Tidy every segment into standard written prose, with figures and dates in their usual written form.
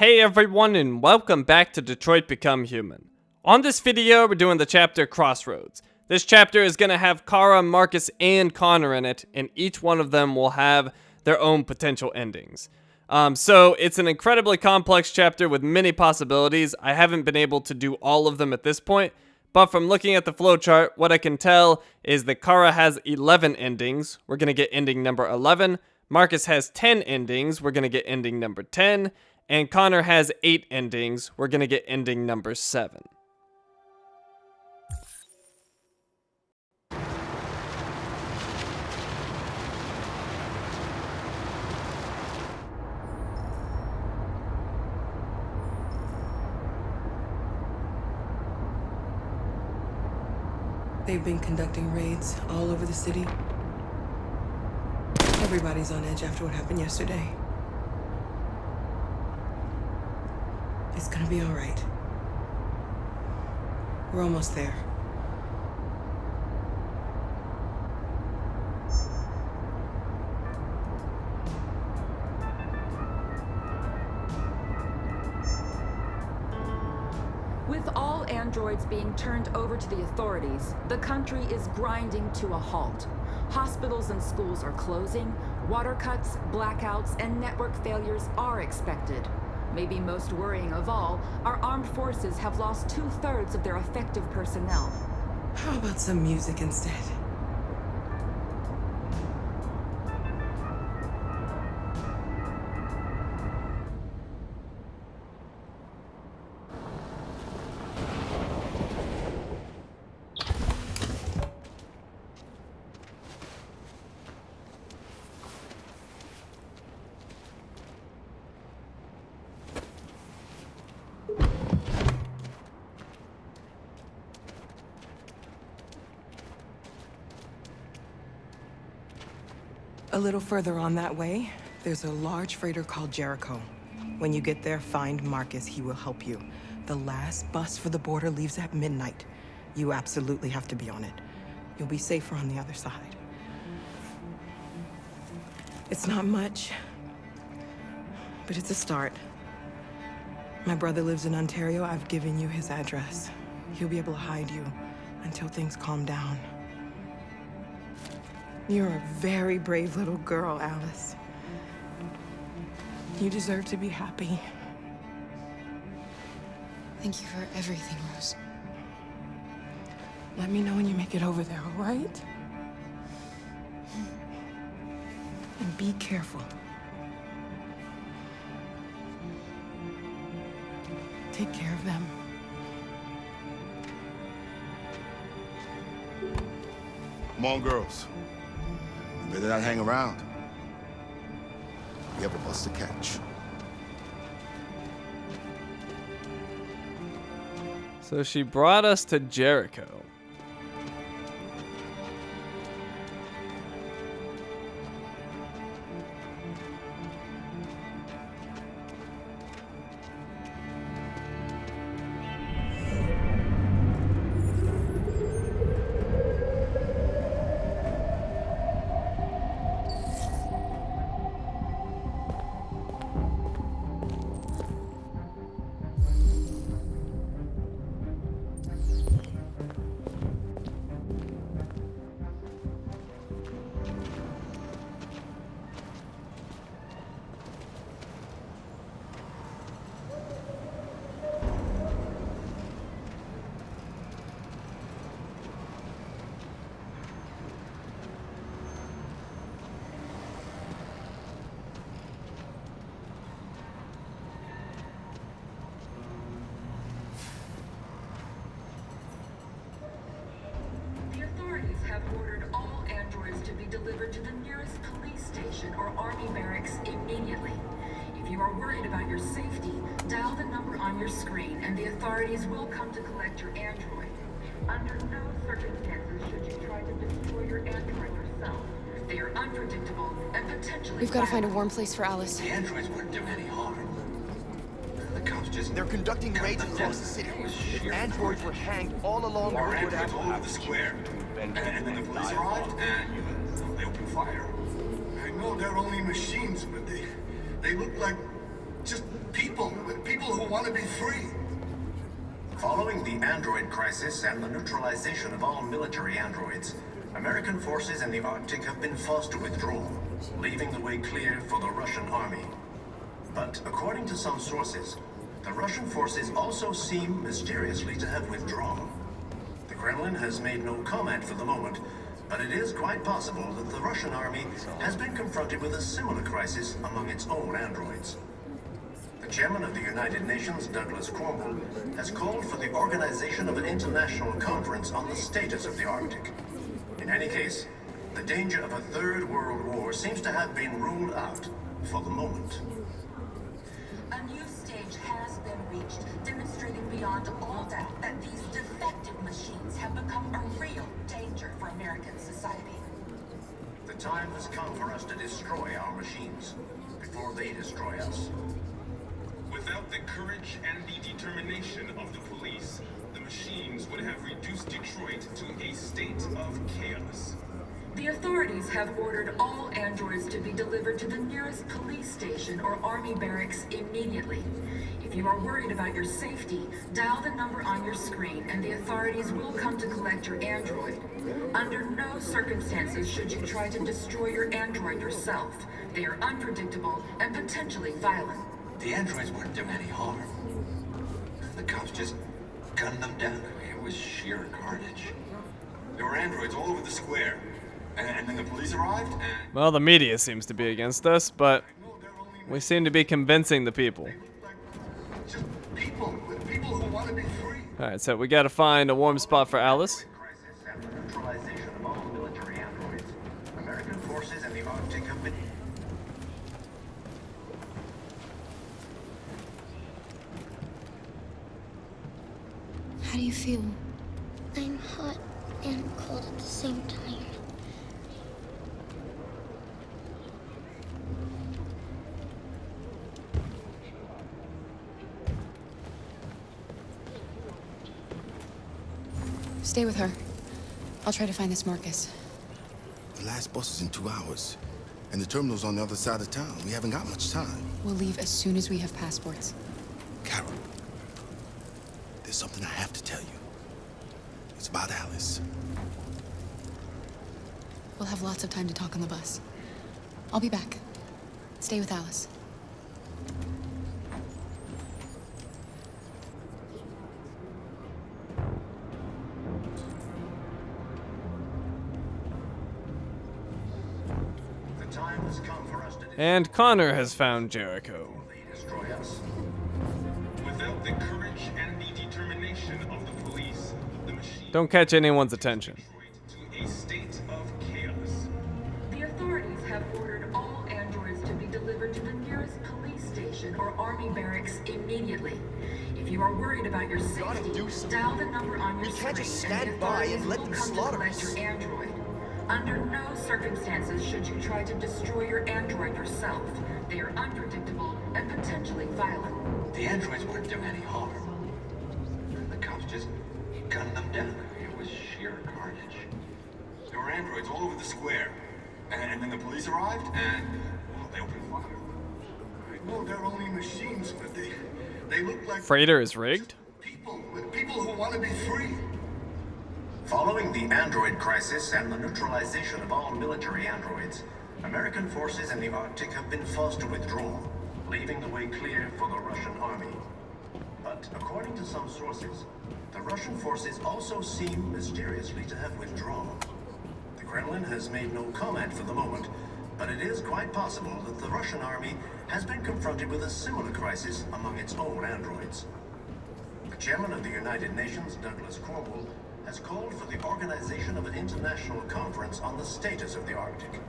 Hey everyone, and welcome back to Detroit Become Human. On this video, we're doing the chapter Crossroads. This chapter is going to have Kara, Markus, and Connor in it, and each one of them will have their own potential endings. So it's an incredibly complex chapter with many possibilities. I haven't been able to do all of them at this point, but from looking at the flowchart, what I can tell is that Kara has 11 endings. We're going to get ending number 11. Markus has 10 endings. We're going to get ending number 10. And Connor has 8 endings. We're going to get ending number 7. They've been conducting raids all over the city. Everybody's on edge after what happened yesterday. It's gonna be all right. We're almost there. With all androids being turned over to the authorities, the country is grinding to a halt. Hospitals and schools are closing, water cuts, blackouts, and network failures are expected. Maybe most worrying of all, our armed forces have lost 2/3 of their effective personnel. How about some music instead? A little further on that way, there's a large freighter called Jericho. When you get there, find Markus. He will help you. The last bus for the border leaves at midnight. You absolutely have to be on it. You'll be safer on the other side. It's not much, but it's a start. My brother lives in Ontario. I've given you his address. He'll be able to hide you until things calm down. You're a very brave little girl, Alice. You deserve to be happy. Thank you for everything, Rose. Let me know when you make it over there, all right? And be careful. Take care of them. Come on, girls. You better not hang around. We have a bus to catch. So she brought us to Jericho. Have ordered all androids to be delivered to the nearest police station or army barracks immediately. If you are worried about your safety, dial the number on your screen and the authorities will come to collect your android. Under no circumstances should you try to destroy your android yourself. They are unpredictable and potentially We've got to find a warm place for Alice. The androids wouldn't do any harm. The cops just... They're conducting raids across the city. If androids were hanged all along Our the would androids will have the square. And then the police arrived and they opened fire. I know they're only machines, but they look like just people with want to be free. Following the android crisis and the neutralization of all military androids, American forces in the Arctic have been forced to withdraw, leaving the way clear for the Russian army. But according to some sources, the Russian forces also seem mysteriously to have withdrawn. The Kremlin has made no comment for the moment, but it is quite possible that the Russian army has been confronted with a similar crisis among its own androids. The chairman of the United Nations, Douglas Cornwall, has called for the organization of an international conference on the status of the Arctic. In any case, the danger of a third world war seems to have been ruled out for the moment. A new stage has been reached, demonstrating beyond all doubt that these defective machines have become a real danger for American society. The time has come for us to destroy our machines before they destroy us. Without the courage and the determination of the police, the machines would have reduced Detroit to a state of chaos. The authorities have ordered all androids to be delivered to the nearest police station or army barracks immediately. If you are worried about your safety, dial the number on your screen and the authorities will come to collect your android. Under no circumstances should you try to destroy your android yourself. They are unpredictable and potentially violent. The androids weren't doing any harm. The cops just gunned them down. It was sheer carnage. There were androids all over the square. And then the police arrived and... Well, the media seems to be against us, but we seem to be convincing the people. Just people who want to be free. Alright, so we gotta find a warm spot for Alice. crisis and the neutralization of all military androids. American forces in the Arctic have been... How do you feel? I'm hot and cold at the same time. Stay with her. I'll try to find this Markus. The last bus is in 2 hours. And the terminal's on the other side of town. We haven't got much time. We'll leave as soon as we have passports. Carol, there's something I have to tell you. It's about Alice. We'll have lots of time to talk on the bus. I'll be back. Stay with Alice. The time has come for us to And Connor has found Jericho. destroy us. Without the courage and the determination of the police, the machines Don't catch anyone's attention. Detroit to a state of chaos. The authorities have ordered all androids to be delivered to the nearest police station or army barracks immediately. If you are worried about your safety, do something. dial the number on your We screen can't just and the stand by authorities and let will them come to slaughter collect us. your android. Under no circumstances should you try to destroy your android yourself. They are unpredictable and potentially violent. The androids weren't doing any harm. The cops just gunned them down. It was sheer carnage. There were androids all over the square. And then the police arrived and... well, they opened fire. I know they're only machines, but they look like... Freighter is rigged? People who want to be free. Following the android crisis and the neutralization of all military androids, American forces in the Arctic have been forced to withdraw, leaving the way clear for the Russian army. But according to some sources, the Russian forces also seem mysteriously to have withdrawn. The Kremlin has made no comment for the moment, but it is quite possible that the Russian army has been confronted with a similar crisis among its own androids. The chairman of the United Nations, Douglas Cornwall, has called for the organization of an international conference on the status of the Arctic.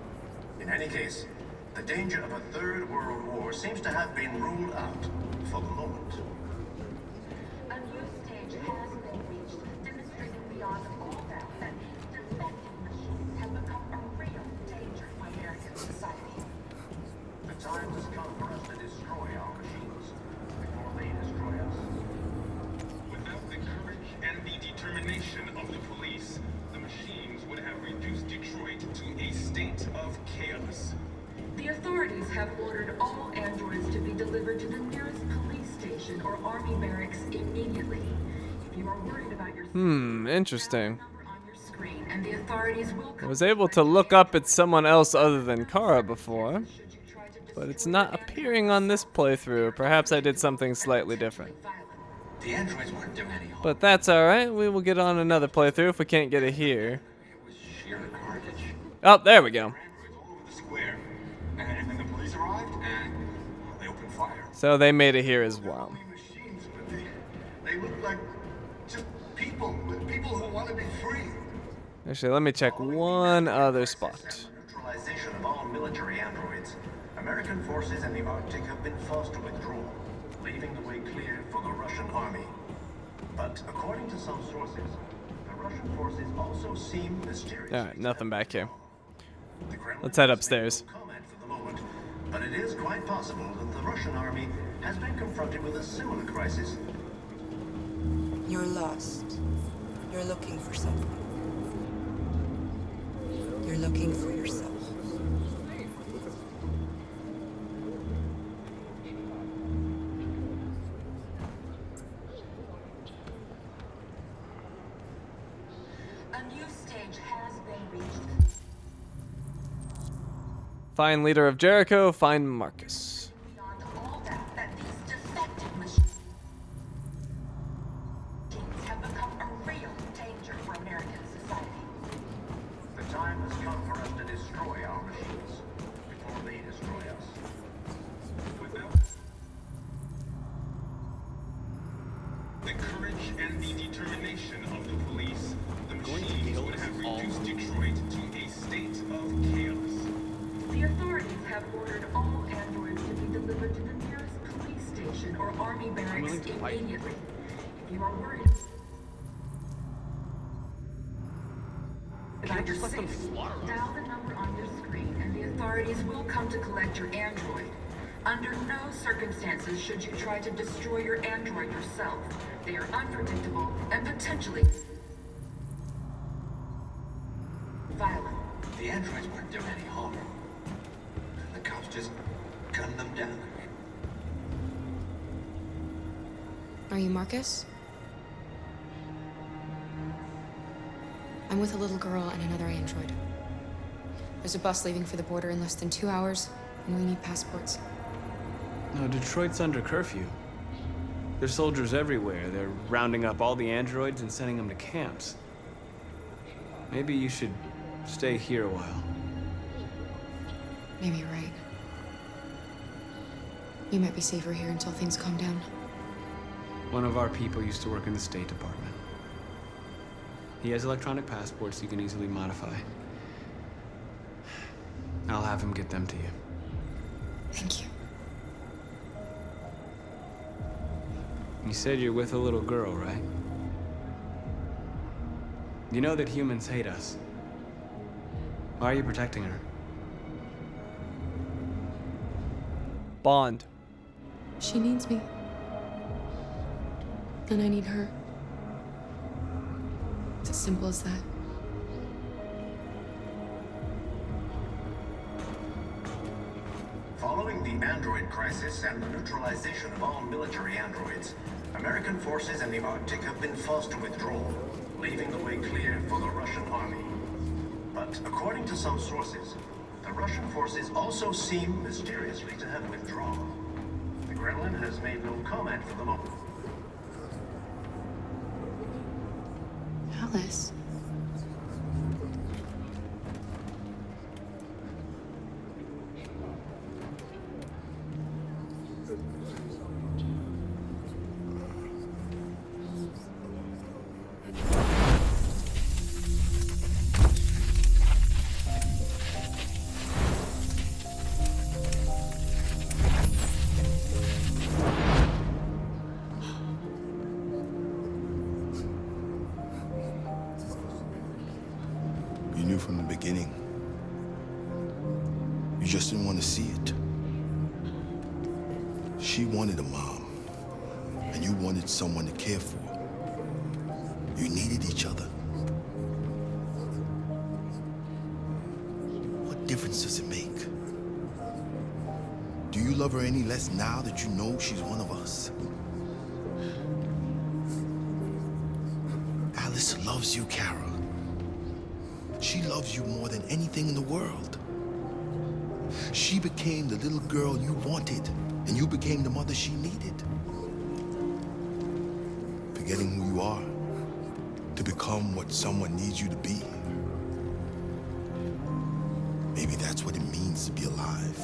In any case, the danger of a third world war seems to have been ruled out for the moment. A new stage has been reached, demonstrating beyond all doubt that these defective machines have become a real danger for American society. The time has come for us to destroy our machines before they destroy us. Without the courage and the determination of the police, the machines would have reduced Detroit to a state of chaos. The authorities have ordered all androids to be delivered to the nearest police station station or army barracks immediately. If you are worried about your Interesting. number on your screen, and the authorities will I was able to look up at someone else other than Kara before, but it's not appearing on this playthrough. Perhaps I did something slightly different. The androids weren't doing any harm. But that's alright, we will get on another playthrough if we can't get it here. It was sheer carnage. Oh, there we go. Androids all over the square. And then the police arrived and they opened fire. So they made it here as well. Only machines, but they look like just people who want to be free. Actually, let me check one other spot. Neutralization of all military androids. American forces in the Arctic have been forced to withdraw, leaving the way clear for the Russian army. But according to some sources, the Russian forces also seem mysterious. Alright, nothing back here. The Kremlin Let's head has upstairs. made no comment for the moment, but it is quite possible that the Russian army has been confronted with a similar crisis. You're lost. You're looking for something. You're looking for yourself. A new stage has been reached. Find leader of Jericho, find Markus. Beyond all doubt that these defective machines have become a real danger for American society. The time has come for us to destroy our machines before they destroy us. Without the courage and the determination of the police, the machines would have reduced Detroit to a state of chaos. The authorities have ordered all androids to be delivered to the nearest police station or army barracks immediately. If you are worried about your safety, dial the number on your screen and the authorities will come to collect your android. Under no circumstances should you try to destroy your android yourself. They are unpredictable and potentially violent. The androids weren't doing any harm. The cops just gunned them down. Are you Markus? I'm with a little girl and another android. There's a bus leaving for the border in less than 2 hours, and we need passports. No, Detroit's under curfew. There's soldiers everywhere. They're rounding up all the androids and sending them to camps. Maybe you should stay here a while. Maybe you're right. You might be safer here until things calm down. One of our people used to work in the State Department. He has electronic passports you can easily modify. I'll have him get them to you. Thank you. You said you're with a little girl, right? You know that humans hate us. Why are you protecting her? Bond. She needs me. And I need her. It's as simple as that. Following the android crisis and the neutralization of all military androids, American forces in the Arctic have been forced to withdraw, leaving the way clear for the Russian army. But according to some sources, the Russian forces also seem mysteriously to have withdrawn. The Kremlin has made no comment for the moment. Alice. You knew from the beginning. You just didn't want to see it. She wanted a mom, and you wanted someone to care for. You needed each other. What difference does it make? Do you love her any less now that you know she's one of us? Marcus loves you, Kara. She loves you more than anything in the world. She became the little girl you wanted, and you became the mother she needed. Forgetting who you are to become what someone needs you to be. Maybe that's what it means to be alive.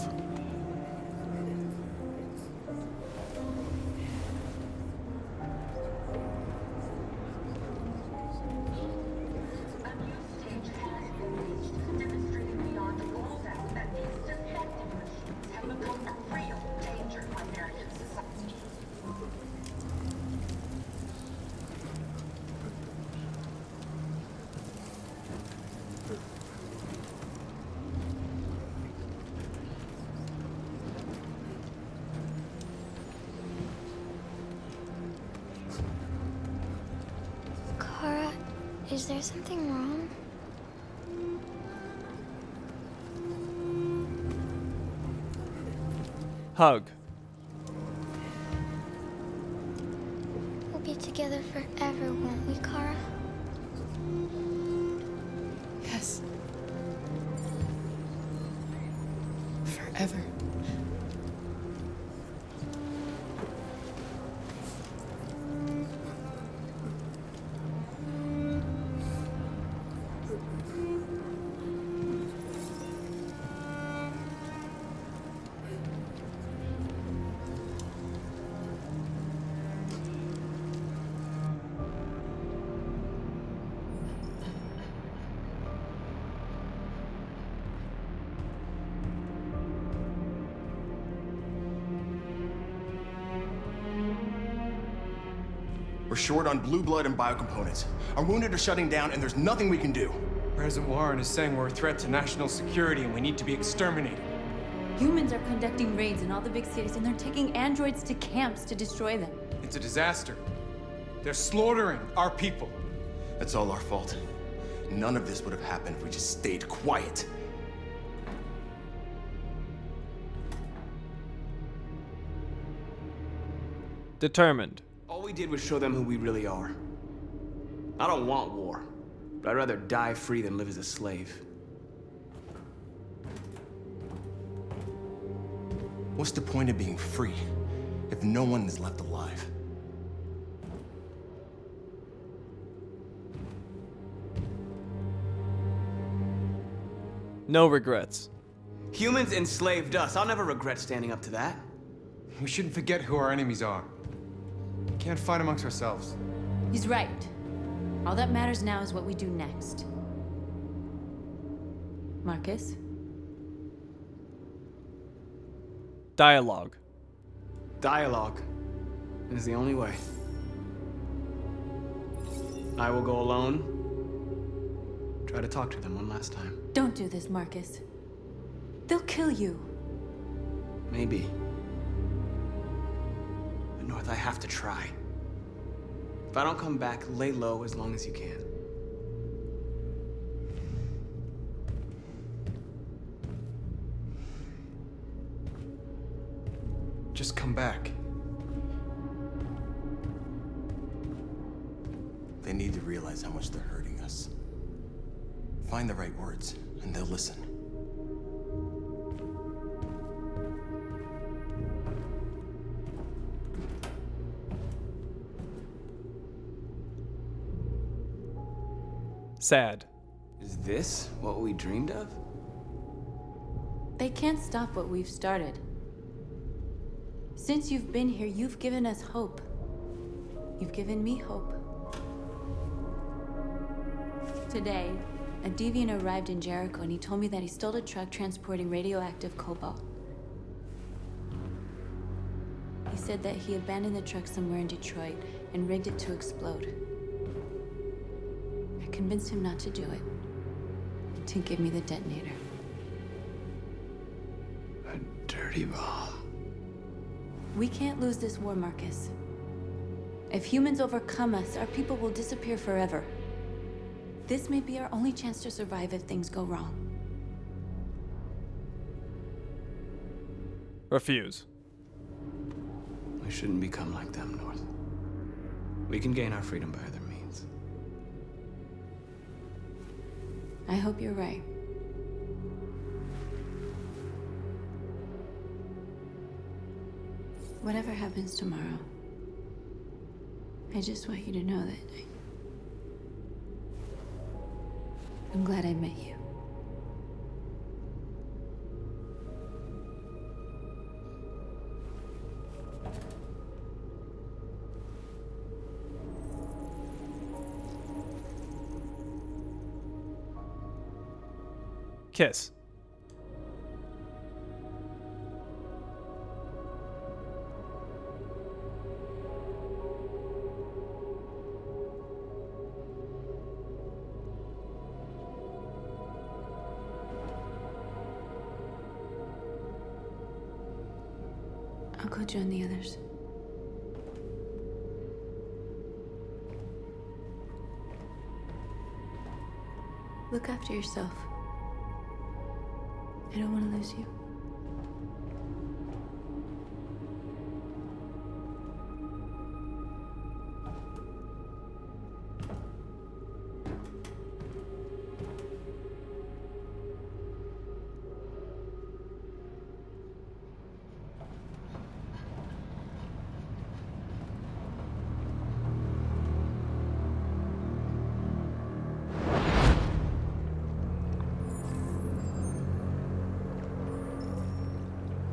Kara, is there something wrong? Hug. We'll be together forever, won't we, Kara? Yes. Forever. We're short on blue blood and biocomponents. Our wounded are shutting down, and there's nothing we can do. President Warren is saying we're a threat to national security and we need to be exterminated. Humans are conducting raids in all the big cities, and they're taking androids to camps to destroy them. It's a disaster. They're slaughtering our people. That's all our fault. None of this would have happened if we just stayed quiet. Determined. All we did was show them who we really are. I don't want war, but I'd rather die free than live as a slave. What's the point of being free if no one is left alive? No regrets. Humans enslaved us. I'll never regret standing up to that. We shouldn't forget who our enemies are. We can't fight amongst ourselves. He's right. All that matters now is what we do next. Marcus? Dialogue. Dialogue is the only way. I will go alone. Try to talk to them one last time. Don't do this, Marcus. They'll kill you. Maybe. But North, I have to try. If I don't come back, lay low as long as you can. Just come back. They need to realize how much they're hurting us. Find the right words, and they'll listen. Sad. Is this what we dreamed of? They can't stop what we've started. Since you've been here, you've given us hope. You've given me hope. Today, a deviant arrived in Jericho and he told me that he stole a truck transporting radioactive cobalt. He said that he abandoned the truck somewhere in Detroit and rigged it to explode. I convinced him not to do it, to give me the detonator. A dirty bomb. We can't lose this war, Marcus. If humans overcome us, our people will disappear forever. This may be our only chance to survive if things go wrong. Refuse. We shouldn't become like them, North. We can gain our freedom by other means. I hope you're right. Whatever happens tomorrow, I just want you to know that I'm glad I met you. Kiss. I'll go join the others. Look after yourself. I don't want to lose you.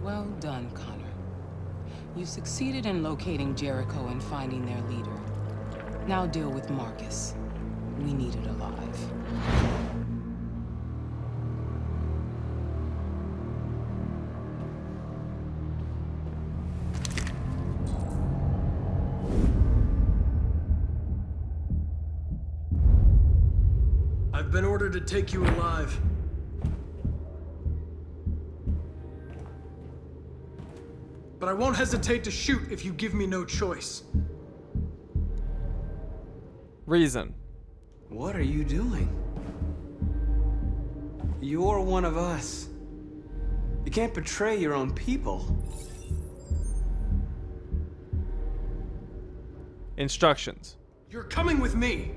Well done, Connor. You succeeded in locating Jericho and finding their leader. Now deal with Markus. We need it alive. I've been ordered to take you alive. But I won't hesitate to shoot if you give me no choice. Reason. What are you doing? You're one of us. You can't betray your own people. Instructions. You're coming with me.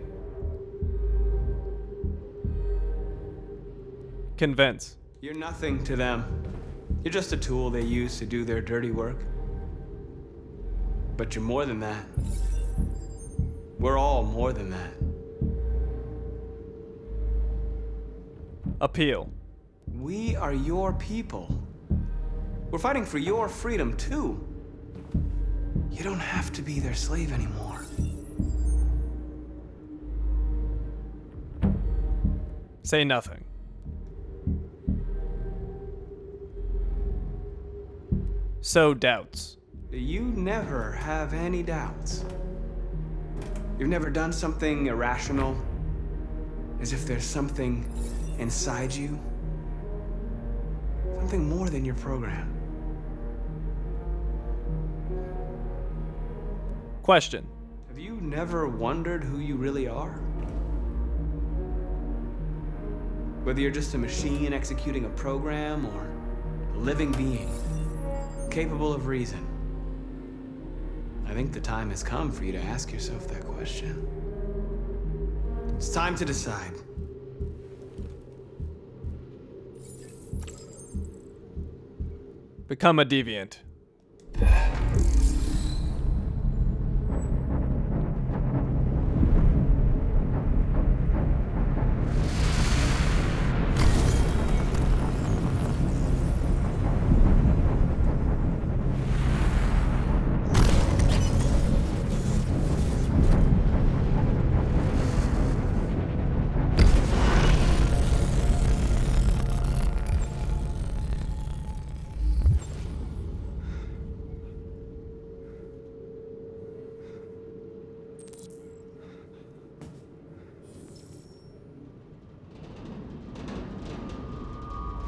Convince. You're nothing to them. You're just a tool they use to do their dirty work. But you're more than that. We're all more than that. Appeal. We are your people. We're fighting for your freedom, too. You don't have to be their slave anymore. Say nothing. Sow doubts. You never have any doubts. You've never done something irrational, as if there's something inside you, something more than your program. Question. Have you never wondered who you really are? Whether you're just a machine executing a program or a living being, capable of reason. I think the time has come for you to ask yourself that question. It's time to decide. Become a deviant.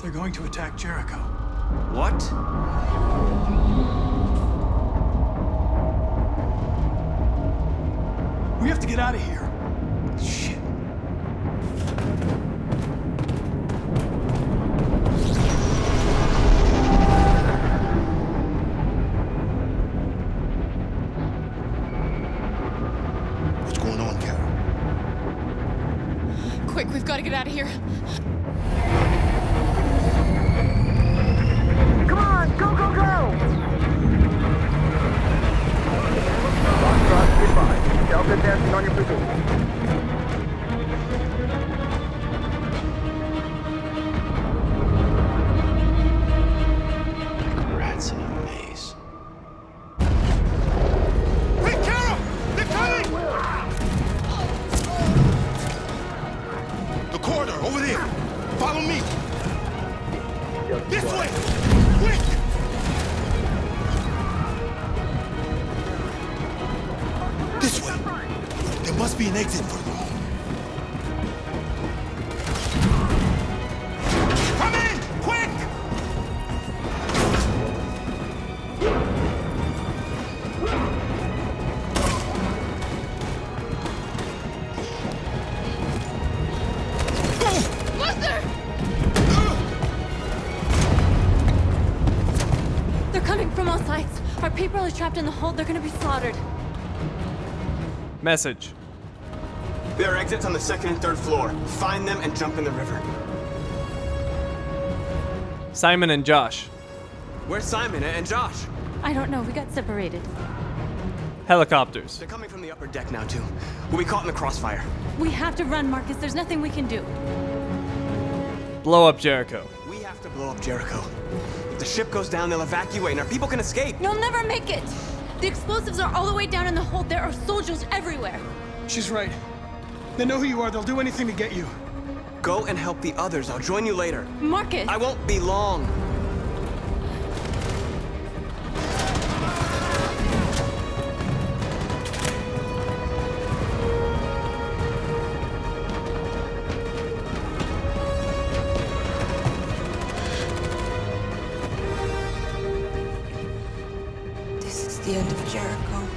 They're going to attack Jericho. What? We have to get out of here. Shit. What's going on, Carol? Quick, we've got to get out of here. Come on, go, go, go! Foxtrot, goodbye. Delta advancing on your position. Rats in a maze. Hey, Kara! They're coming! The corridor, over there. Follow me. This way! Quick! This way. There must be an exit for them. Come in! Quick! Luther! They're coming from all sides. Our people are trapped in the hold. They're gonna be slaughtered. Message. There are exits on the second and third floor. Find them and jump in the river. Simon and Josh. Where's Simon and Josh? I don't know. We got separated. Helicopters. They're coming from the upper deck now, too. We'll be caught in the crossfire. We have to run, Marcus. There's nothing we can do. Blow up Jericho. We have to blow up Jericho. If the ship goes down, they'll evacuate and our people can escape. You'll never make it. The explosives are all the way down in the hold. There are soldiers everywhere. She's right. They know who you are. They'll do anything to get you. Go and help the others. I'll join you later. Marcus! I won't be long. This is the end of Jericho.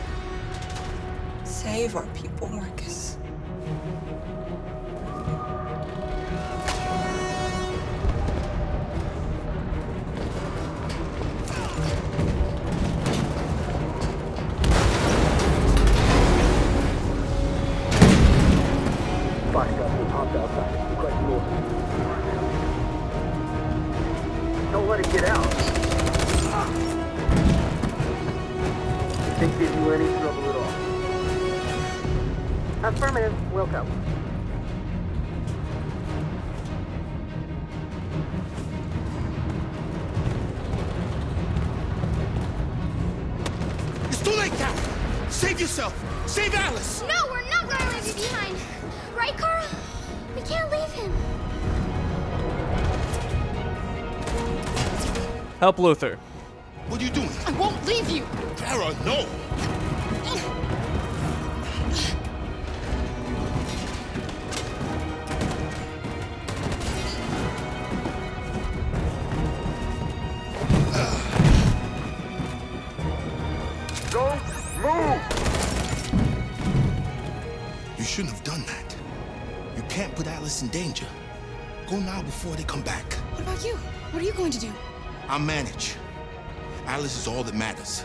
Save our people, Marcus. Don't let it get out. Think give you any trouble at all. Affirmative, will come. It's too late, Cal. Save yourself. Save Alice. No, we're not going to leave you behind. Right, Carl? We can't leave him. Help Luther. What are you doing? I won't leave you. Kara, no. Go, move! You shouldn't have done that. You can't put Alice in danger. Go now before they come back. What about you? What are you going to do? I'll manage. Alice is all that matters.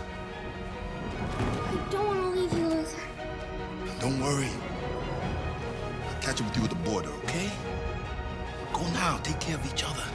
I don't want to leave you, Luther. Don't worry. I'll catch up with you at the border, okay? Go now. Take care of each other.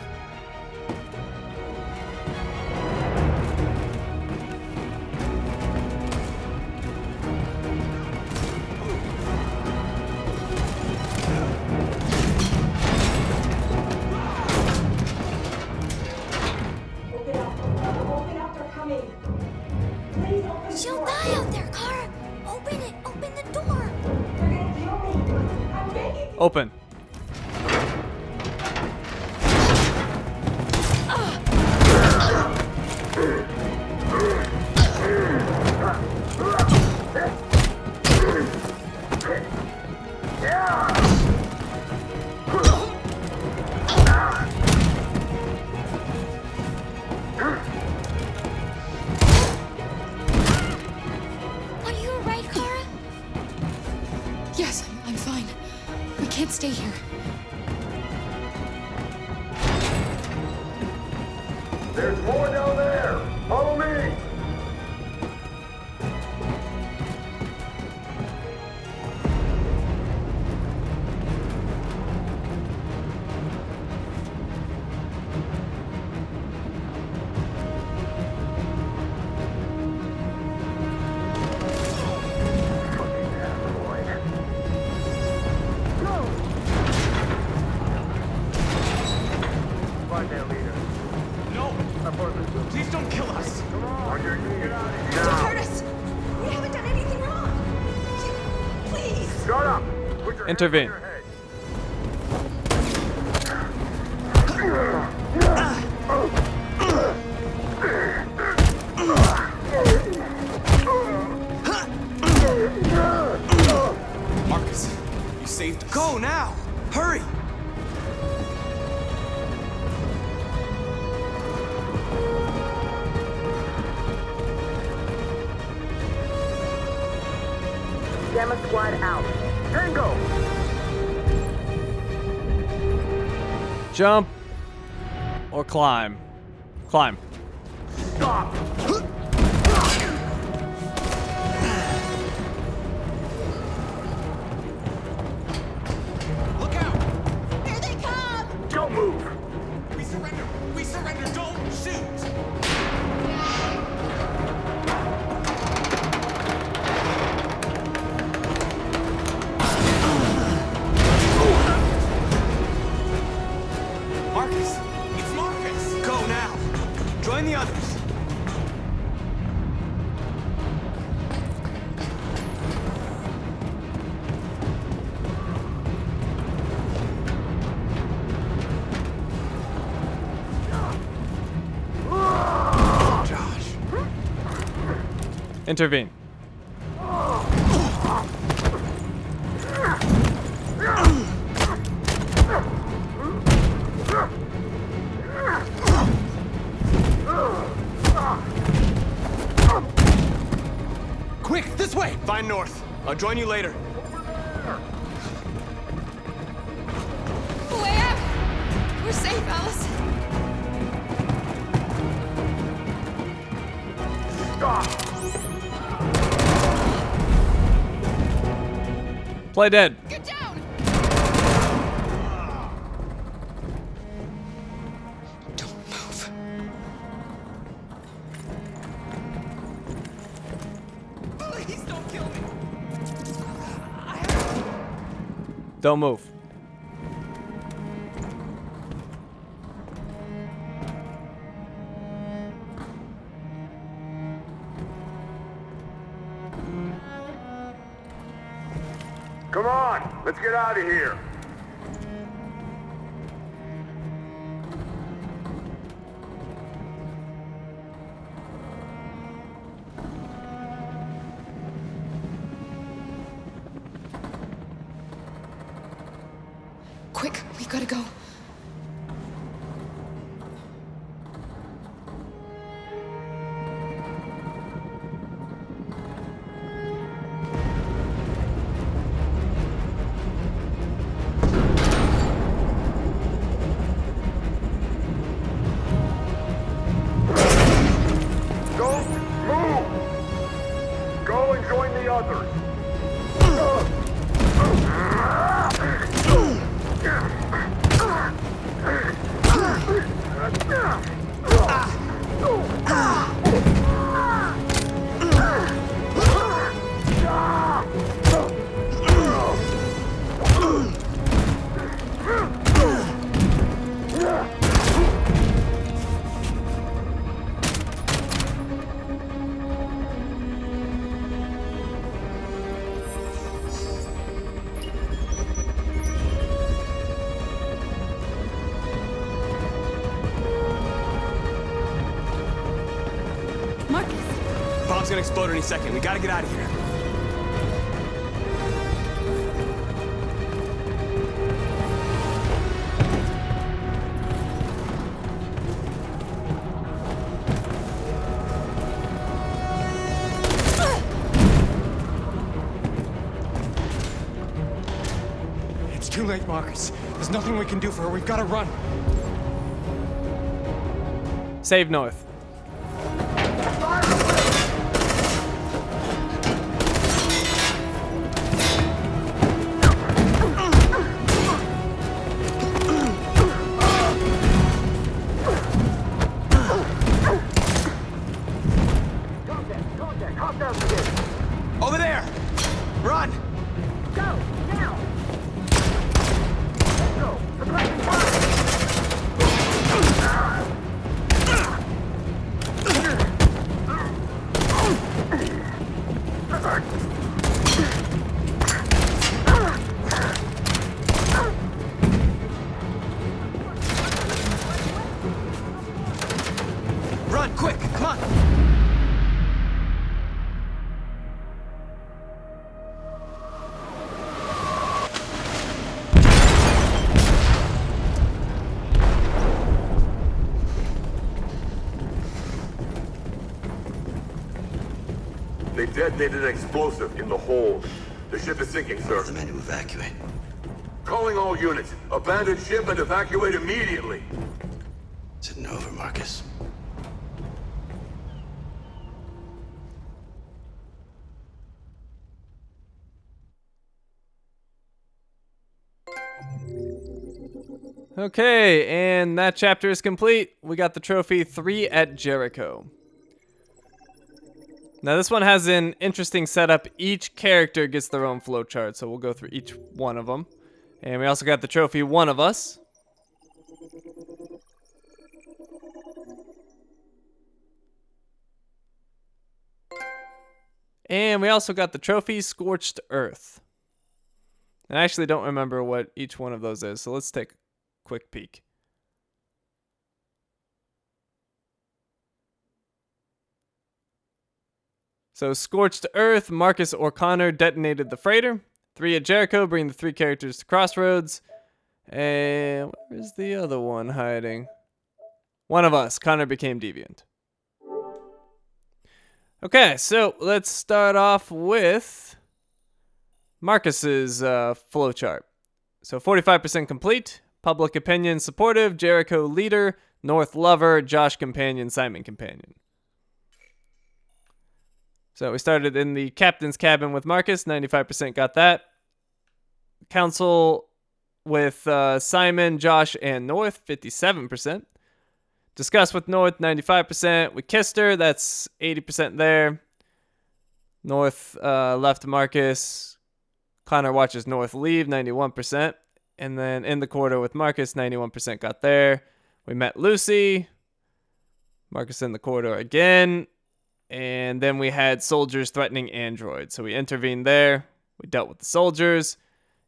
She'll die out there, Kara. Open it. Open the door. Open. Are you alright, Kara? Yes, I'm fine. We can't stay here. There's more down there. Follow me. Intervene. Marcus, you saved us. Go now! Hurry! Gamma squad out. Tango! Jump or climb. Climb. Stop! Look out! Here they come! Don't move! We surrender! We surrender! Don't shoot! Marcus! It's Marcus! Go now! Join the others! Josh. Intervene. Quick, this way! Find north. I'll join you later. Way out! We're safe, Alice. Play dead. Get down! Don't move. Please don't kill me! Don't move. Come on, let's get out of here. Quick, we gotta go. Don't move! Go and join the others. Marcus! Bomb's gonna explode any second. We gotta get out of here. It's too late, Marcus. There's nothing we can do for her. We've got to run. Save north. Contact, hostiles again. Over there! Run! Go, now! Let's go, suppressing fire! detonated an explosive in the hold. The ship is sinking, sir. The men to evacuate. Calling all units. Abandon ship and evacuate immediately. Is it over, Marcus? Okay, and that chapter is complete. We got the trophy 3 at Jericho. Now this one has an interesting setup. Each character gets their own flowchart, so we'll go through each one of them. And we also got the trophy One of Us. And we also got the trophy Scorched Earth. And I actually don't remember what each one of those is, so let's take a quick peek. So Scorched Earth, Marcus or Connor detonated the freighter. 3 at Jericho, bring the 3 characters to Crossroads. And where's the other one hiding? One of Us, Connor became deviant. Okay, so let's start off with Marcus's flowchart. So 45% complete, public opinion supportive, Jericho leader, North lover, Josh companion, Simon companion. So we started in the captain's cabin with Marcus, 95% got that. Council with Simon, Josh, and North, 57%. Discuss with North, 95%. We kissed her, that's 80% there. North left Marcus. Connor watches North leave, 91%. And then in the corridor with Marcus, 91% got there. We met Lucy. Marcus in the corridor again. And then we had soldiers threatening androids. So we intervened there. We dealt with the soldiers.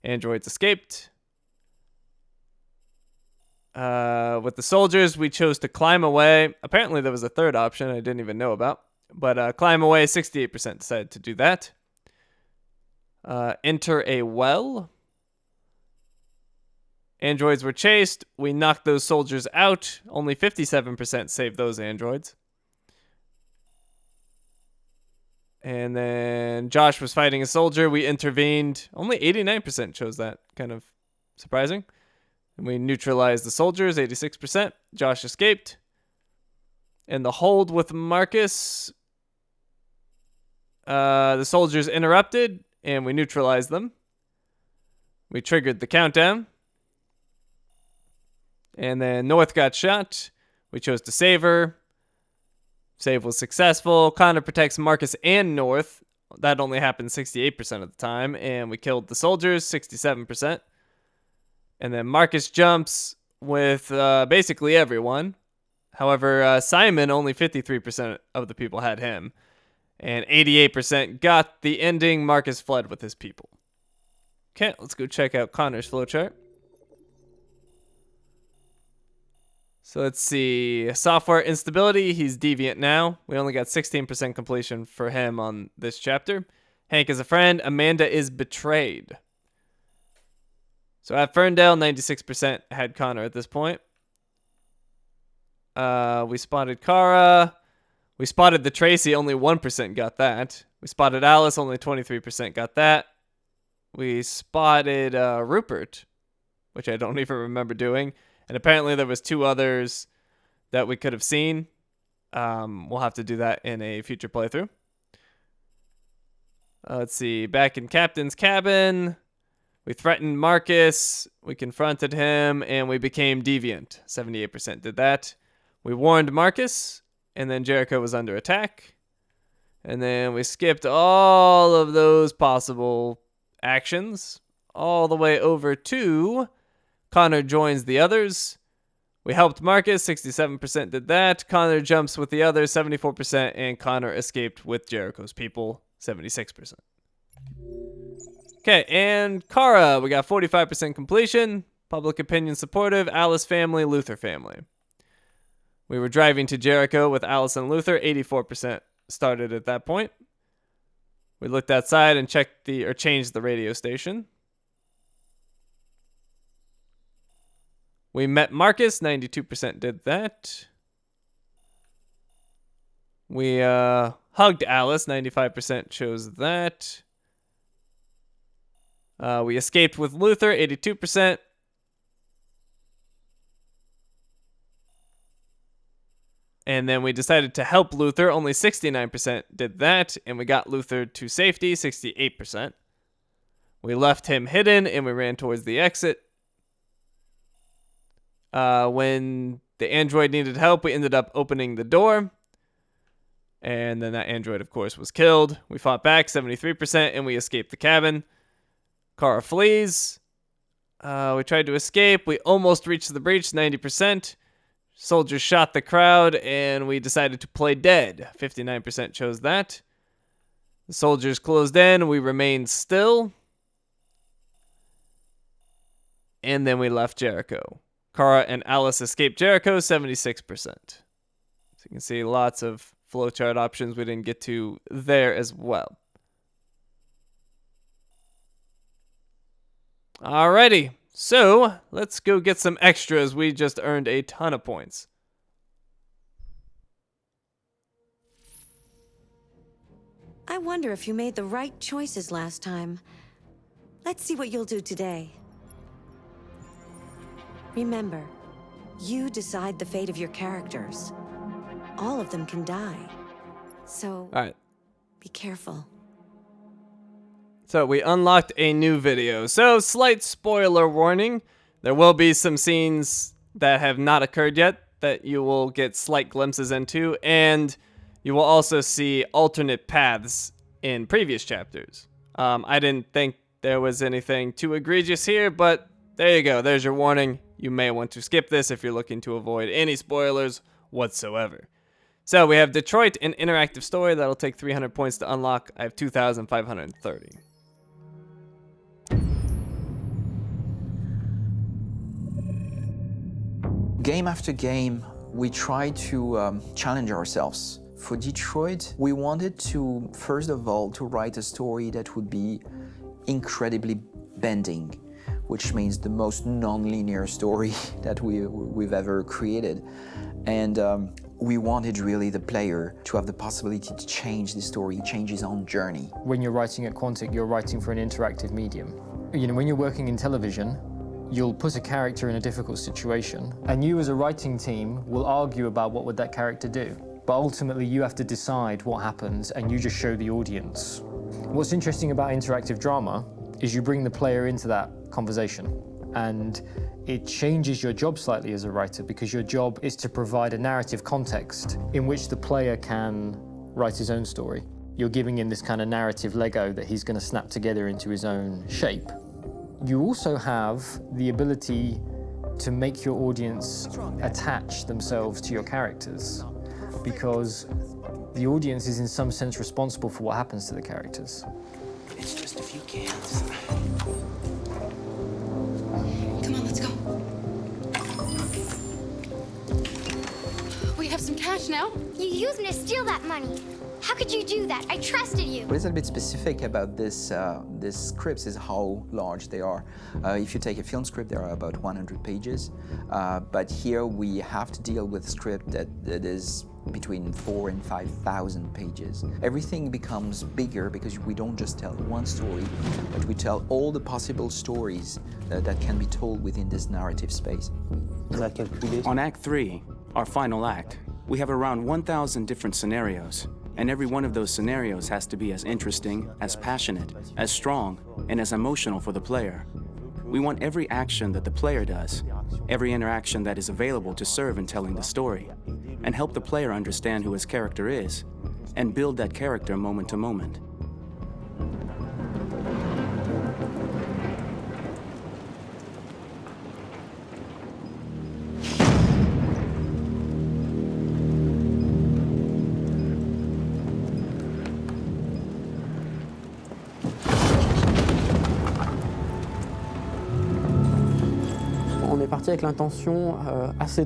Androids escaped. With the soldiers, we chose to climb away. Apparently, there was a third option I didn't even know about. But climb away, 68% decided to do that. Enter a well. Androids were chased. We knocked those soldiers out. Only 57% saved those androids. And then Josh was fighting a soldier. We intervened. Only 89% chose that. Kind of surprising. And we neutralized the soldiers, 86%. Josh escaped. And the hold with Marcus, the soldiers interrupted, and we neutralized them. We triggered the countdown. And then North got shot. We chose to save her. Save was successful. Connor protects Marcus and North. That only happened 68% of the time. And we killed the soldiers, 67%. And then Marcus jumps with basically everyone. However, Simon, only 53% of the people had him. And 88% got the ending. Marcus fled with his people. Okay, let's go check out Connor's flowchart. So let's see. Software instability. He's deviant now. We only got 16% completion for him on this chapter. Hank is a friend. Amanda is betrayed. So at Ferndale, 96% had Connor at this point. We spotted Kara. We spotted the Tracy. Only 1% got that. We spotted Alice. Only 23% got that. We spotted Rupert, which I don't even remember doing. And apparently there was 2 others that we could have seen. We'll have to do that in a future playthrough. Let's see. Back in Captain's cabin, we threatened Marcus. We confronted him, and we became deviant. 78% did that. We warned Marcus, and then Jericho was under attack. And then we skipped all of those possible actions all the way over to Connor joins the others. We helped Marcus, 67% did that. Connor jumps with the others, 74%, and Connor escaped with Jericho's people, 76%. Okay, and Kara, we got 45% completion. Public opinion supportive, Alice family, Luther family. We were driving to Jericho with Alice and Luther, 84% started at that point. We looked outside and changed the radio station. We met Marcus, 92% did that. We hugged Alice. 95% chose that. We escaped with Luther. 82%. And then we decided to help Luther. Only 69% did that. And we got Luther to safety. 68%. We left him hidden and we ran towards the exit. When the android needed help, we ended up opening the door. And then that android, of course, was killed. We fought back, 73%, and we escaped the cabin. Kara flees. We tried to escape. We almost reached the breach, 90%. Soldiers shot the crowd, and we decided to play dead. 59% chose that. The soldiers closed in. We remained still. And then we left Jericho. Kara and Alice escaped Jericho, 76%. So you can see lots of flowchart options we didn't get to there as well. Alrighty, so let's go get some extras. We just earned a ton of points. I wonder if you made the right choices last time. Let's see what you'll do today. Remember, you decide the fate of your characters. All of them can die. So, all right, be careful. So we unlocked a new video. So slight spoiler warning. There will be some scenes that have not occurred yet that you will get slight glimpses into. And you will also see alternate paths in previous chapters. I didn't think there was anything too egregious here, but there you go. There's your warning. You may want to skip this if you're looking to avoid any spoilers whatsoever. So we have Detroit, an interactive story that'll take 300 points to unlock. I have 2,530. Game after game, we try to challenge ourselves. For Detroit, we wanted to, first of all, to write a story that would be incredibly bending, which means the most non-linear story that we've ever created. And we wanted really the player to have the possibility to change the story, change his own journey. When you're writing at Quantic, you're writing for an interactive medium. You know, when you're working in television, you'll put a character in a difficult situation, and you as a writing team will argue about what would that character do. But ultimately, you have to decide what happens, and you just show the audience. What's interesting about interactive drama is you bring the player into that conversation, and it changes your job slightly as a writer, because your job is to provide a narrative context in which the player can write his own story. You're giving him this kind of narrative Lego that he's going to snap together into his own shape. You also have the ability to make your audience attach themselves to your characters, because the audience is in some sense responsible for what happens to the characters. It's just a few cans. Come on, let's go. We have some cash now. You used me to steal that money. How could you do that? I trusted you. What is a bit specific about this scripts is how large they are. If you take a film script, there are about 100 pages. But here we have to deal with a script that is between 4,000 and 5,000 pages. Everything becomes bigger because we don't just tell one story, but we tell all the possible stories that can be told within this narrative space. On Act 3, our final act, we have around 1,000 different scenarios. And every one of those scenarios has to be as interesting, as passionate, as strong, and as emotional for the player. We want every action that the player does, every interaction that is available to serve in telling the story, and help the player understand who his character is, and build that character moment to moment.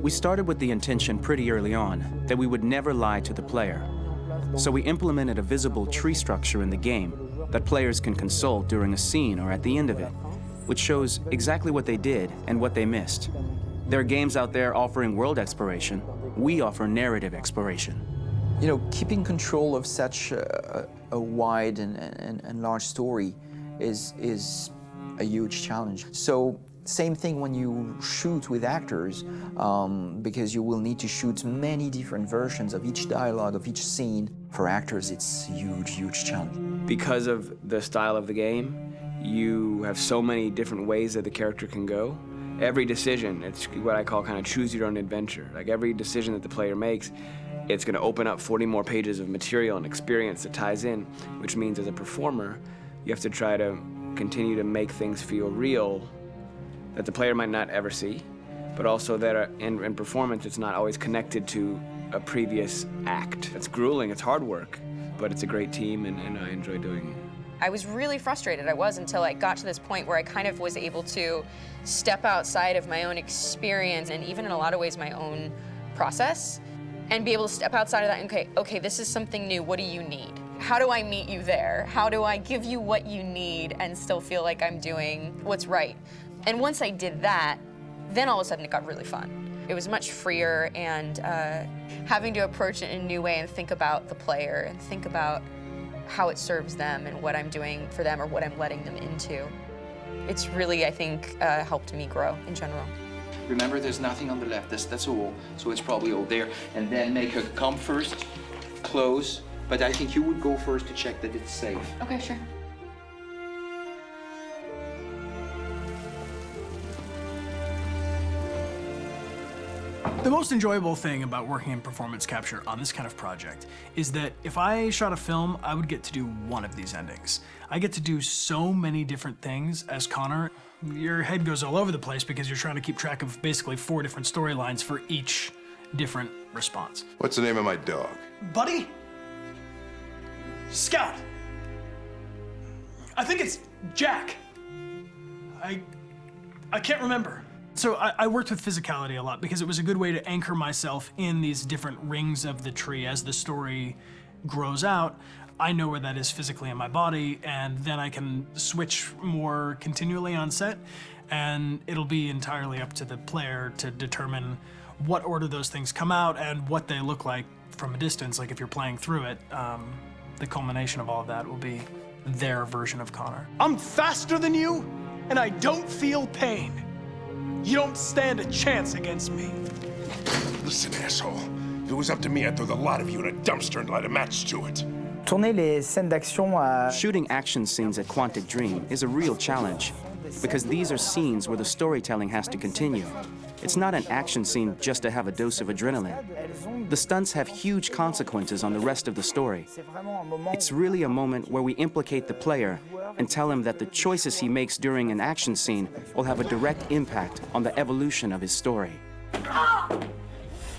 We started with the intention pretty early on that we would never lie to the player. So we implemented a visible tree structure in the game that players can consult during a scene or at the end of it, which shows exactly what they did and what they missed. There are games out there offering world exploration. We offer narrative exploration. You know, keeping control of such a wide and large story is a huge challenge. So same thing when you shoot with actors, because you will need to shoot many different versions of each dialogue, of each scene. For actors, it's a huge, huge challenge. Because of the style of the game, you have so many different ways that the character can go. Every decision, it's what I call kind of choose your own adventure. Like every decision that the player makes, it's going to open up 40 more pages of material and experience that ties in, which means as a performer, you have to try to continue to make things feel real that the player might not ever see, but also that in performance, it's not always connected to a previous act. It's grueling, it's hard work, but it's a great team, and I enjoy doing it. I was really frustrated. I was until I got to this point where I kind of was able to step outside of my own experience and even in a lot of ways my own process and be able to step outside of that and okay, this is something new. What do you need? How do I meet you there? How do I give you what you need and still feel like I'm doing what's right? And once I did that, then all of a sudden it got really fun. It was much freer, and having to approach it in a new way and think about the player and think about how it serves them and what I'm doing for them or what I'm letting them into. It's really, I think, helped me grow in general. Remember, there's nothing on the left. That's a wall, so it's probably all there. And then make her come first, close. But I think you would go first to check that it's safe. Okay, sure. The most enjoyable thing about working in performance capture on this kind of project is that if I shot a film, I would get to do one of these endings. I get to do so many different things as Connor. Your head goes all over the place because you're trying to keep track of basically 4 different storylines for each different response. What's the name of my dog? Buddy? Scout. I think it's Jack. I can't remember. So I worked with physicality a lot because it was a good way to anchor myself in these different rings of the tree. As the story grows out, I know where that is physically in my body, and then I can switch more continually on set, and it'll be entirely up to the player to determine what order those things come out and what they look like from a distance. Like if you're playing through it, the culmination of all of that will be their version of Connor. I'm faster than you, and I don't feel pain. You don't stand a chance against me. Listen, asshole. If it was up to me, I'd throw the lot of you in a dumpster and light a match to it. Shooting action scenes at Quantic Dream is a real challenge, because these are scenes where the storytelling has to continue. It's not an action scene just to have a dose of adrenaline. The stunts have huge consequences on the rest of the story. It's really a moment where we implicate the player and tell him that the choices he makes during an action scene will have a direct impact on the evolution of his story.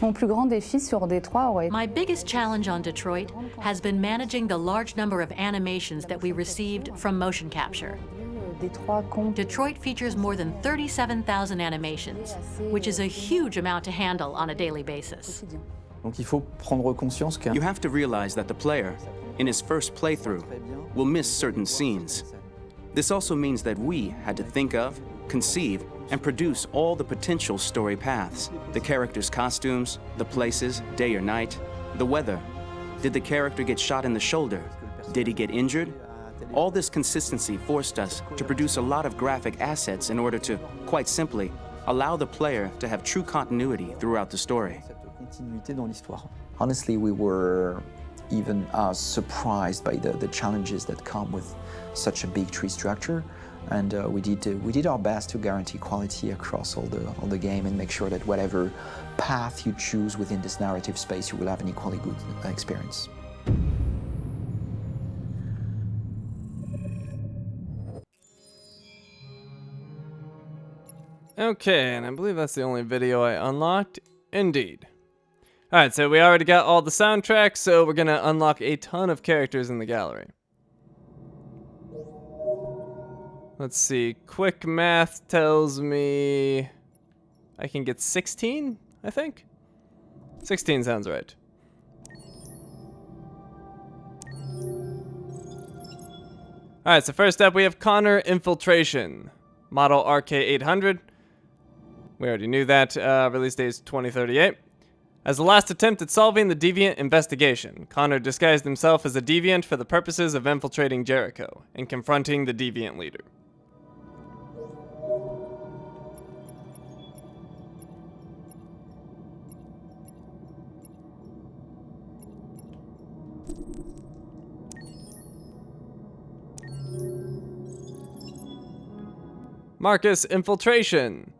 My biggest challenge on Detroit has been managing the large number of animations that we received from motion capture. Detroit features more than 37,000 animations, which is a huge amount to handle on a daily basis. You have to realize that the player, in his first playthrough, will miss certain scenes. This also means that we had to think of, conceive, and produce all the potential story paths. The characters' costumes, the places, day or night, the weather. Did the character get shot in the shoulder? Did he get injured? All this consistency forced us to produce a lot of graphic assets in order to, quite simply, allow the player to have true continuity throughout the story. Honestly, we were even surprised by the challenges that come with such a big tree structure, and we did our best to guarantee quality across all the game and make sure that whatever path you choose within this narrative space, you will have an equally good experience. Okay, and I believe that's the only video I unlocked. Indeed. Alright, so we already got all the soundtracks, so we're gonna unlock a ton of characters in the gallery. Let's see, quick math tells me I can get 16, I think? 16 sounds right. Alright, so first up we have Connor Infiltration. Model RK800. We already knew that. Release date is 2038. As a last attempt at solving the deviant investigation, Connor disguised himself as a deviant for the purposes of infiltrating Jericho and confronting the deviant leader. Markus infiltration.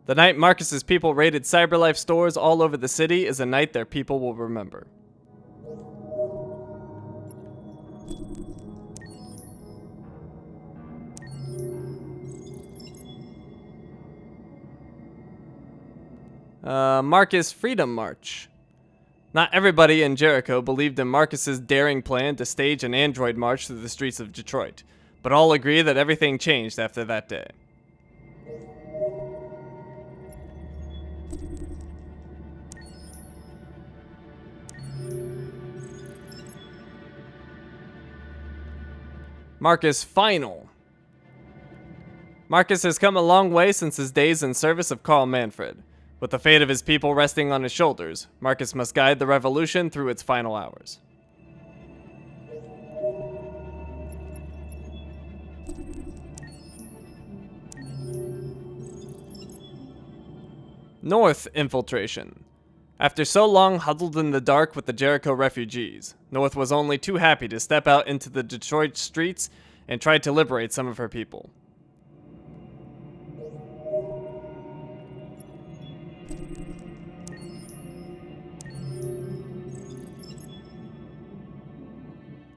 The night Markus's people raided CyberLife stores all over the city is a night their people will remember. Markus Freedom March. Not everybody in Jericho believed in Markus's daring plan to stage an android march through the streets of Detroit, but all agree that everything changed after that day. Markus Final. Markus has come a long way since his days in service of Karl Manfred. With the fate of his people resting on his shoulders, Markus must guide the revolution through its final hours. North infiltration. After so long huddled in the dark with the Jericho refugees, North was only too happy to step out into the Detroit streets and try to liberate some of her people.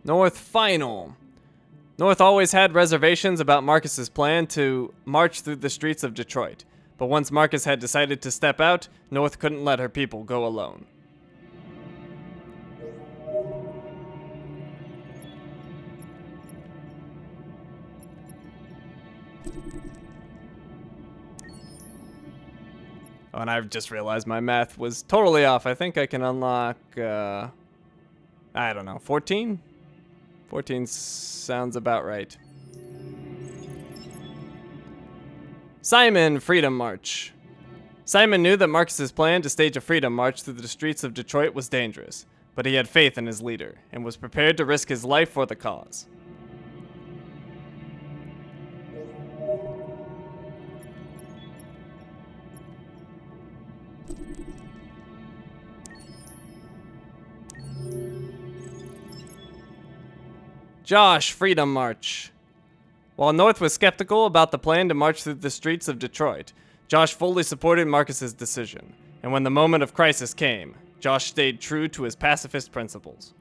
North Final. North always had reservations about Markus's plan to march through the streets of Detroit. But once Markus had decided to step out, North couldn't let her people go alone. Oh, and I've just realized my math was totally off. I think I can unlock, I don't know, 14? 14 sounds about right. Simon Freedom March. Simon knew that Markus's plan to stage a freedom march through the streets of Detroit was dangerous, but he had faith in his leader and was prepared to risk his life for the cause. Josh Freedom March. While North was skeptical about the plan to march through the streets of Detroit, Josh fully supported Markus's decision, and when the moment of crisis came, Josh stayed true to his pacifist principles.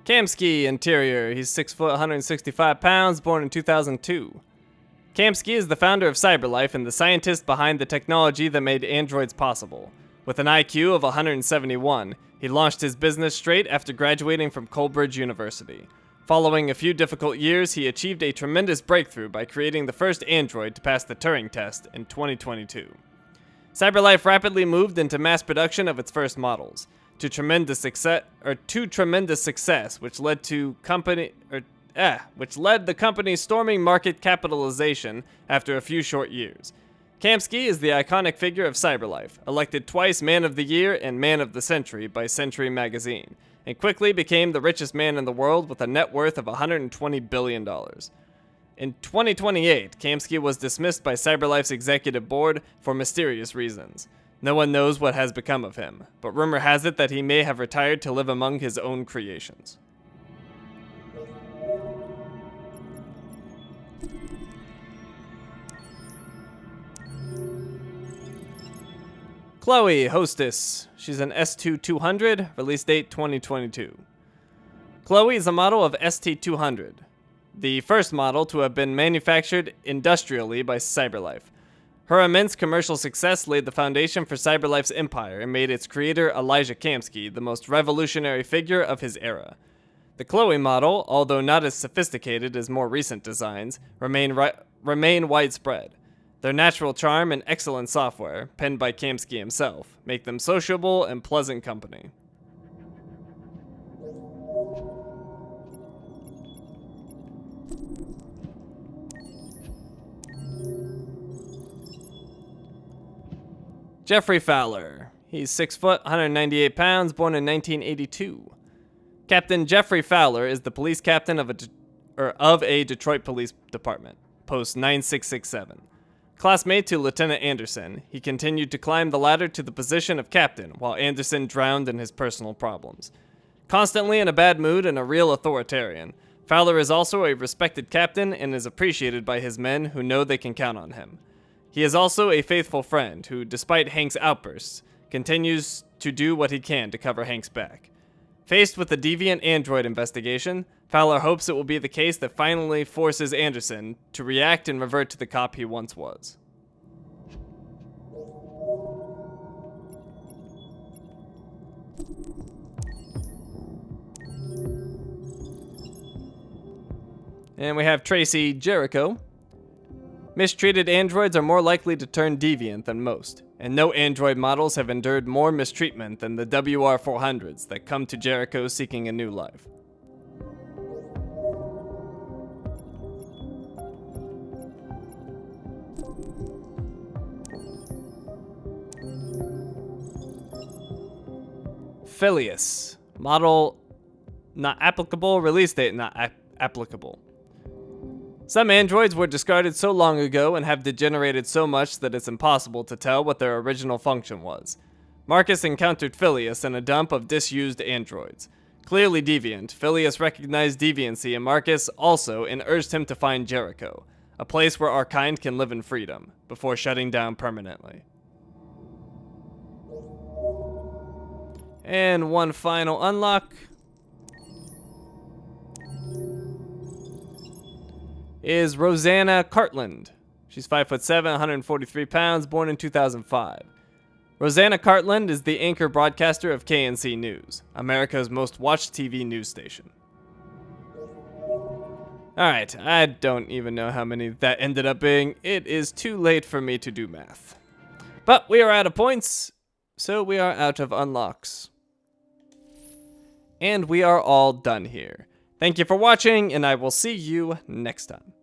Kamsky interior. He's 6 foot, 165 pounds, born in 2002. Kamsky is the founder of CyberLife and the scientist behind the technology that made androids possible. With an IQ of 171, he launched his business straight after graduating from Colbridge University. Following a few difficult years, he achieved a tremendous breakthrough by creating the first android to pass the Turing test in 2022. CyberLife rapidly moved into mass production of its first models, to tremendous success, which led the company storming market capitalization after a few short years. Kamsky is the iconic figure of CyberLife, elected twice Man of the Year and Man of the Century by Century magazine, and quickly became the richest man in the world with a net worth of $120 billion. In 2028, Kamsky was dismissed by CyberLife's executive board for mysterious reasons. No one knows what has become of him, but rumor has it that he may have retired to live among his own creations. Chloe Hostess. She's an ST200, release date 2022. Chloe is a model of ST200, the first model to have been manufactured industrially by CyberLife. Her immense commercial success laid the foundation for CyberLife's empire and made its creator, Elijah Kamsky, the most revolutionary figure of his era. The Chloe model, although not as sophisticated as more recent designs, remain widespread. Their natural charm and excellent software, penned by Kamsky himself, make them sociable and pleasant company. Jeffrey Fowler. He's 6 foot, 198 pounds, born in 1982. Captain Jeffrey Fowler is the police captain of a Detroit Police Department, post 9667. Classmate to Lieutenant Anderson, he continued to climb the ladder to the position of captain while Anderson drowned in his personal problems. Constantly in a bad mood and a real authoritarian, Fowler is also a respected captain and is appreciated by his men who know they can count on him. He is also a faithful friend who, despite Hank's outbursts, continues to do what he can to cover Hank's back. Faced with the deviant android investigation, Fowler hopes it will be the case that finally forces Anderson to react and revert to the cop he once was. And we have Tracy Jericho. Mistreated androids are more likely to turn deviant than most, and no android models have endured more mistreatment than the WR-400s that come to Jericho seeking a new life. Phileas. Model not applicable, release date not applicable. Some androids were discarded so long ago and have degenerated so much that it's impossible to tell what their original function was. Markus encountered Phileas in a dump of disused androids. Clearly deviant, Phileas recognized deviancy in Markus also and urged him to find Jericho, a place where our kind can live in freedom, before shutting down permanently. And one final unlock is Rosanna Cartland. She's 5'7", 143 pounds, born in 2005. Rosanna Cartland is the anchor broadcaster of KNC News, America's most watched TV news station. Alright, I don't even know how many that ended up being. It is too late for me to do math. But we are out of points, so we are out of unlocks. And we are all done here. Thank you for watching, and I will see you next time.